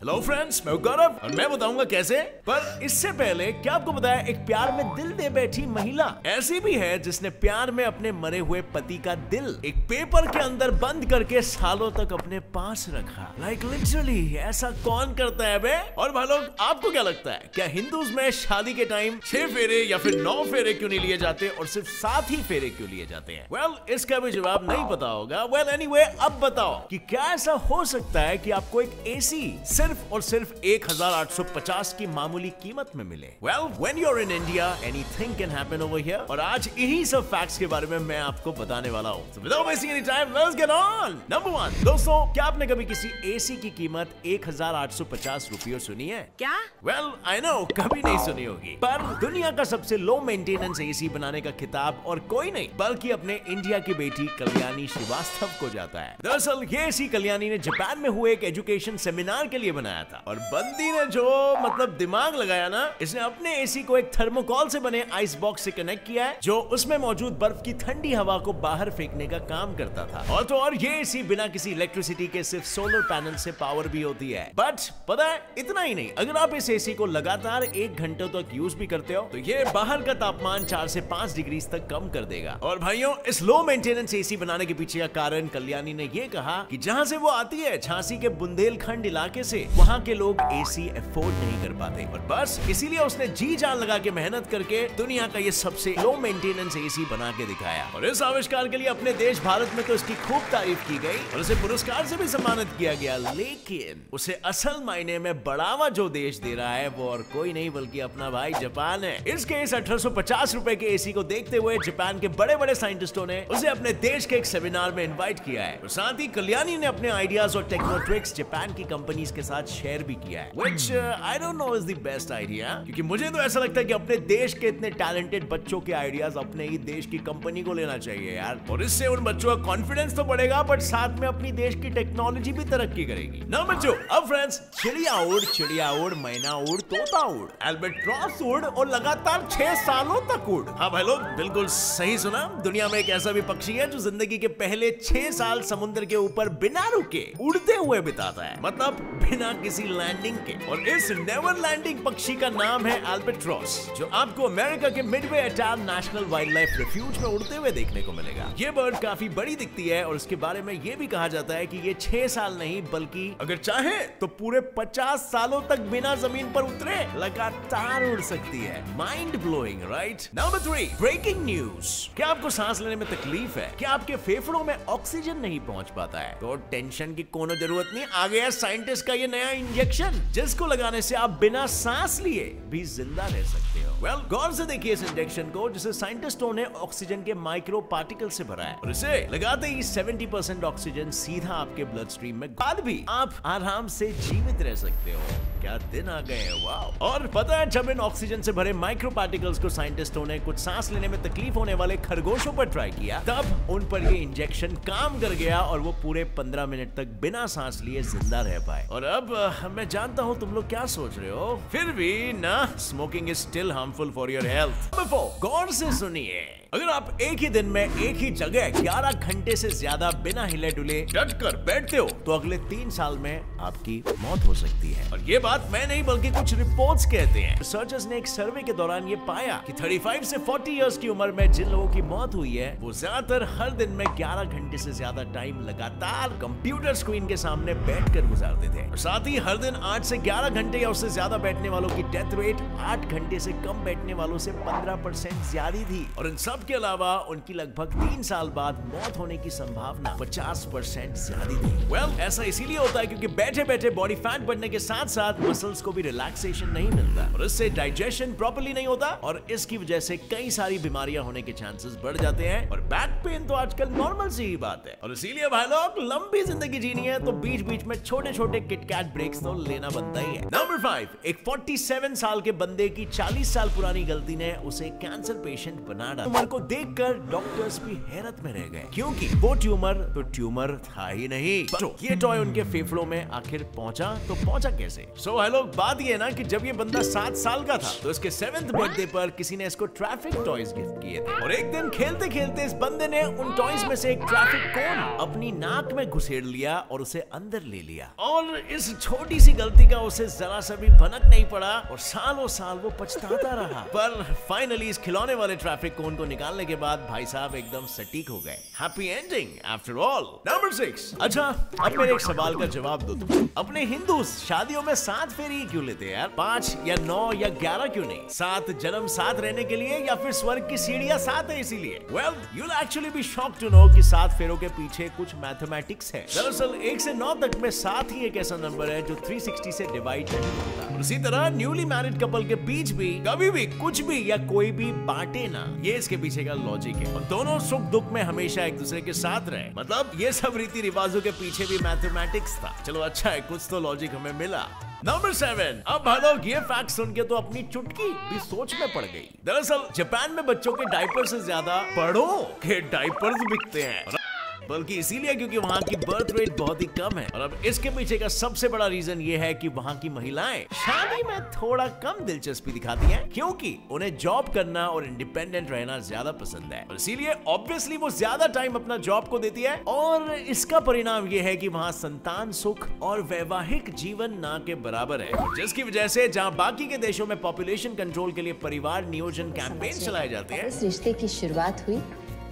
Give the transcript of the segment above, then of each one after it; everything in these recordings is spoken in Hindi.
हेलो फ्रेंड्स, मैं गौरव और मैं बताऊंगा कैसे। पर इससे पहले क्या आपको पता है, एक प्यार में दिल दे बैठी महिला ऐसी भी है जिसने प्यार में अपने मरे हुए पति का दिल एक पेपर के अंदर बंद करके सालों तक अपने पास रखा। लाइक लिटरली ऐसा कौन करता है बे? और भाई लोग, आपको क्या लगता है, क्या हिंदूज में शादी के टाइम 6 फेरे या फिर 9 फेरे क्यों नहीं लिए जाते और सिर्फ 7 ही फेरे क्यों लिए जाते हैं? वेल, इसका भी जवाब नहीं पता होगा। वेल एनीवे, अब बताओ कि क्या ऐसा हो सकता है कि आपको एक एसी सिर्फ और सिर्फ 1850 की मामूली कीमत में मिले? Well, when you are in India anything can happen over here. और आज यही सब फैक्ट्स के बारे में मैं आपको बताने वाला हूँ। So without wasting any time, let's get on. Number 1, दोस्तों, क्या आपने कभी किसी एसी की कीमत 1850 रुपयों सुनी है? क्या? वेल, आई नो कभी नहीं सुनी होगी, पर दुनिया का सबसे लो मेंटेनेंस एसी बनाने का खिताब और कोई नहीं बल्कि अपने इंडिया की बेटी कल्याणी श्रीवास्तव को जाता है। दरअसल ये एसी कल्याणी ने जापान में हुए एक एजुकेशन सेमिनार के लिए बनाया था और बंदी ने जो दिमाग लगाया ना, इसने अपने एसी को एक थर्मोकॉल से बने आइस बॉक्स से कनेक्ट किया है जो उसमें मौजूद बर्फ की ठंडी हवा को बाहर फेंकने का काम करता था। और तो और ये एसी बिना किसी इलेक्ट्रिसिटी के सिर्फ सोलर पैनल से पावर भी होती है। बट पता है, इतना ही नहीं, अगर आप इस एसी को लगातार 1 घंटे तक यूज भी करते हो तो ये बाहर का तापमान 4 से 5 डिग्री तक कम कर देगा। और भाइयों, इस लो मेंटेनेंस एसी बनाने के पीछे का कारण कल्याणी ने ये कहा कि जहां से वो आती है, झांसी के बुंदेलखंड इलाके से, वहां के लोग एसी अफोर्ड नहीं कर पाते और बस इसीलिए उसने जी जान लगा के मेहनत करके दुनिया का ये सबसे लो मेंटेनेंस एसी बना के दिखाया। और इस आविष्कार के लिए अपने देश भारत में तो इसकी खूब तारीफ की गई और उसे पुरस्कार से भी सम्मानित किया गया, लेकिन उसे असल मायने में बढ़ावा जो देश दे रहा है वो और कोई नहीं बल्कि अपना भाई जापान है। इसके इस 1850 रुपए के एसी को देखते हुए जापान के बड़े बड़े साइंटिस्टों ने उसे अपने देश के एक सेमिनार में इन्वाइट किया है और साथ ही कल्याणी ने अपने आइडियाज और टेक्नो ट्रिक्स जापान की कंपनीज के साथ शेयर भी किया है, which I don't know is the best idea, क्योंकि मुझे तो ऐसा लगता है कि अपने देश के इतने टैलेंटेड बच्चों के आइडियाज अपने ही देश की कंपनी को लेना चाहिए यार, और इससे उन बच्चों का कॉन्फिडेंस तो बढ़ेगा बट साथ में अपनी देश की टेक्नोलॉजी भी तरक्की करेगी। नंबर 2, अब फ्रेंड्स, चिड़िया उड़, मैना उड़, तोता उड़, एल्बाट्रॉस उड़ और लगातार 6 सालों तक उड़। हाँ भाई लोग, बिल्कुल सही सुना। दुनिया में एक ऐसा भी पक्षी है जो जिंदगी के पहले 6 साल समुद्र के ऊपर बिना रुके उड़ते हुए बिताता है, मतलब बिना किसी लैंडिंग के। और इस नेवर लैंडिंग पक्षी का नाम है एल्बाट्रॉस, जो आपको अमेरिका के Midway Atoll National Wildlife Refuge में उड़ते हुए देखने को मिलेगा। ये बर्ड काफी बड़ी दिखती है और इसके बारे में ये भी कहा जाता है कि ये 6 साल नहीं बल्कि अगर चाहे तो पूरे 50 सालों तक बिना जमीन पर उतरे लगातार उड़ सकती है। Mind blowing, right? Number 3, breaking news. क्या आपको सांस लेने में तकलीफ है? क्या आपके फेफड़ों में ऑक्सीजन नहीं पहुंच पाता है? तो टेंशन की कोनो जरूरत नहीं, आ गया साइंटिस्ट का ये नया इंजेक्शन जिसको लगाने से आप बिना सांस लिए भी जिंदा रह सकते हो। वेल, गौर से देखिए इस इंजेक्शन को, जिसे साइंटिस्टों ने ऑक्सीजन के माइक्रो पार्टिकल से भरा है और इसे लगाते ही 70% ऑक्सीजन सीधा आपके ब्लड स्ट्रीम में, बाद भी आप आराम से जीवित रह सकते हो। क्या दिन आ गए हैं, वाह। और पता है, जब इन ऑक्सीजन से भरे माइक्रो पार्टिकल्स को साइंटिस्टों ने कुछ सांस लेने में तकलीफ होने वाले खरगोशों पर ट्राई किया, तब उन पर ये इंजेक्शन काम कर गया और वो पूरे 15 मिनट तक बिना सांस लिए जिंदा रह पाए। और अब मैं जानता हूँ तुम लोग क्या सोच रहे हो, फिर भी ना, smoking is still harmful for your health. गौर से सुनिए, अगर आप एक ही दिन में एक ही जगह 11 घंटे से ज्यादा बिना हिले डुले डट कर बैठते हो तो अगले 3 साल में आपकी मौत हो सकती है। और ये बात मैं नहीं बल्कि कुछ रिपोर्ट्स कहते हैं। रिसर्चर्स ने एक सर्वे के दौरान ये पाया कि 35 से 40 इयर्स की उम्र में जिन लोगों की मौत हुई है वो ज्यादातर हर दिन में 11 घंटे से ज्यादा टाइम लगातार कंप्यूटर स्क्रीन के सामने बैठकर गुजारते थे। और साथ ही हर दिन 8 से 11 घंटे या उससे ज्यादा बैठने वालों की डेथ रेट 8 घंटे से कम बैठने वालों से 15% ज्यादा थी। और इन सब के अलावा उनकी लगभग 3 साल बाद मौत होने की संभावना 50% ज्यादा थी। वेल, ऐसा इसीलिए होता है क्योंकि बैठे बैठे बॉडी फैट बढ़ने के साथ साथ मसल्स को भी रिलैक्सेशन नहीं मिलता और इससे डाइजेशन प्रॉपर्ली नहीं होता और इसकी वजह से कई सारी बीमारियां होने के चांसेस बढ़ जाते हैं। और बैक पेन तो आजकल नॉर्मल सी ही बात है। और इसीलिए भाई लोग, लंबी जिंदगी जीनी है तो बीच बीच में छोटे छोटे किटकैट ब्रेक्स तो लेना बनता ही है। नंबर 5, एक 47 साल के बंदे की 40 साल पुरानी गलती ने उसे कैंसर पेशेंट बना डाला। उम्र को देखकर डॉक्टर्स भी हैरत में रह गए, क्योंकि वो ट्यूमर तो ट्यूमर था ही नहीं, तो ये टॉय उनके फेफड़ों में आखिर पहुंचा तो पहुंचा कैसे? सो हेलो, बात ये ना कि जब ये बंदा 7 साल का था तो इसके 7th बर्थडे पर किसी ने इसको ट्रैफिक टॉयज गिफ्ट किए थे, और एक दिन खेलते खेलते इस बंदे ने उन टॉयज में से एक ट्रैफिक कोन अपनी नाक में घुसेड़ लिया और उसे अंदर ले लिया, और इस छोटी सी गलती का उसे जरा सा भी भनक नहीं पड़ा और सालों साल वो पछताता रहा। पर फाइनली इस खिलौने वाले ट्रैफिक कोन को निकालने के बाद भाई साहब एकदम सटीक हो गए। Happy ending after all. Number 6। अच्छा, अब मेरे एक सवाल का जवाब दो तुम। अपने हिंदू शादियों में 7 फेरे क्यों लेते हैं यार? 5 या 9 या 11 क्यों नहीं? 7 जन्म साथ रहने के लिए या फिर स्वर्ग की सीढ़ियां 7 है इसीलिए? Well, you will actually be shocked to know कि 7 फेरों के पीछे कुछ मैथमेटिक्स है। दरअसल 1 से 9 तक में 7 ही एक ऐसा नंबर है जो 360 से डिवाइड नहीं होता। उसी तरह न्यूली मैरिड कपल के बीच भी कभी भी कुछ भी या कोई भी बांटे ना, ये इसके पीछे का लॉजिक है। और दोनों सुख दुख में हमेशा एक दूसरे के साथ रहे, मतलब ये सब रीति रिवाजों के पीछे भी मैथमेटिक्स था। चलो अच्छा है, कुछ तो लॉजिक हमें मिला। नंबर 7। अब भाई ये फैक्ट सुन के तो अपनी चुटकी भी सोच में पड़ गई। दरअसल जापान में बच्चों के डायपर से ज्यादा बड़ों के डायपर्स बिकते हैं, बल्कि इसीलिए क्योंकि वहाँ की बर्थ रेट बहुत ही कम है। और अब इसके पीछे का सबसे बड़ा रीजन ये है कि वहाँ की महिलाएं शादी में थोड़ा कम दिलचस्पी दिखाती हैं, क्योंकि उन्हें जॉब करना और इंडिपेंडेंट रहना ज्यादा पसंद है, और इसीलिए ऑब्वियसली वो ज्यादा टाइम अपना जॉब को देती है। और इसका परिणाम ये है कि वहाँ संतान सुख और वैवाहिक जीवन ना के बराबर है, जिसकी वजह से जहाँ बाकी के देशों में पॉपुलेशन कंट्रोल के लिए परिवार नियोजन कैंपेन चलाए जाते हैं, इस रिश्ते की शुरुआत हुई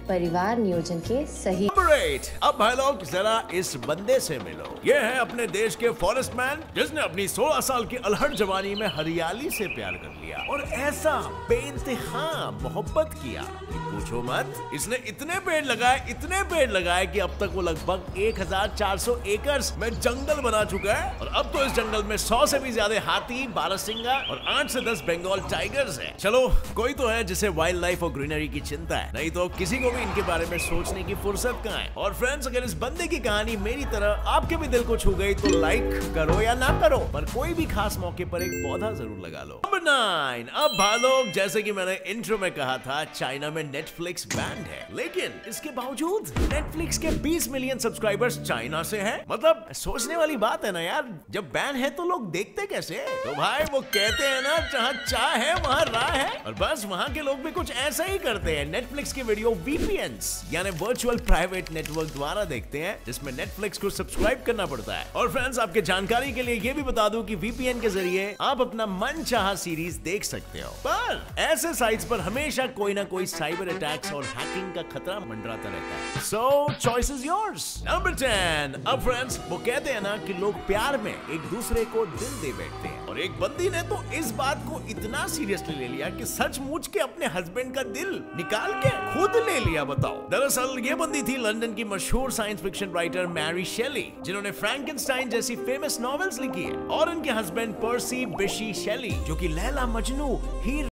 परिवार नियोजन के सही। अब भाई लोग जरा इस बंदे से मिलो। ये है अपने देश के फॉरेस्ट मैन, जिसने अपनी 16 साल की अलहड़ जवानी में हरियाली से प्यार कर लिया और ऐसा बेइंतहा मोहब्बत किया कि पूछो मत। इसने इतने पेड़ लगाए कि अब तक वो लगभग 1400 एकड़ में जंगल बना चुका है, और अब तो इस जंगल में 100 से भी ज्यादा हाथी, बारहसिंगा और 8 से 10 बंगाल टाइगर्स है। चलो कोई तो है जिसे वाइल्ड लाइफ और ग्रीनरी की चिंता है, नहीं तो किसी को भी इनके बारे में सोचने की फुर्सत कहाँ है। और फ्रेंड्स, अगर इस बंदे की कहानी मेरी तरह आपके भी दिल को छू गई तो लाइक करो या ना करो, पर कोई भी खास मौके पर एक पौधा जरूर लगा लो। नंबर 9। अब भाई जैसे कि मैंने इंट्रो में कहा था, चाइना में नेटफ्लिक्स बैंड है, लेकिन इसके बावजूद नेटफ्लिक्स के 20 मिलियन सब्सक्राइबर्स चाइना से हैं। मतलब सोचने वाली बात है ना यार, जब बैन है तो लोग देखते कैसे? तो भाई वो कहते हैं ना, जहाँ चाह है वहाँ राह है, और बस वहाँ के लोग भी कुछ ऐसा ही करते हैं। नेटफ्लिक्स की वीडियो VPNs यानी वर्चुअल प्राइवेट नेटवर्क द्वारा देखते हैं, जिसमें नेटफ्लिक्स को सब्सक्राइब करना पड़ता है। और फ्रेंड्स, आपके जानकारी के लिए ये भी बता दूं कि VPN के जरिए आप अपना मनचाहा सीरीज देख सकते हो, पर ऐसे साइट्स पर हमेशा कोई ना कोई साइबर अटैक्स और हैकिंग का खतरा मंडराता रहता है। सो चॉइस इज योर्स। नंबर 10। अब फ्रेंड्स, वो कहते हैं ना कि लोग प्यार में एक दूसरे को दिल दे बैठते हैं, और एक बंदी ने तो इस बात को इतना सीरियसली ले लिया कि सचमुच के अपने हस्बैंड का दिल निकाल के खुद ले लिया। बताओ, दरअसल ये बंदी थी लंदन की मशहूर science fiction writer Mary Shelley, जिन्होंने फ्रैंकेनस्टाइन जैसी फेमस नॉवेल्स लिखी है, और उनके हस्बैंड पर्सी बिशी शेली, जो कि लैला मजनू, हीर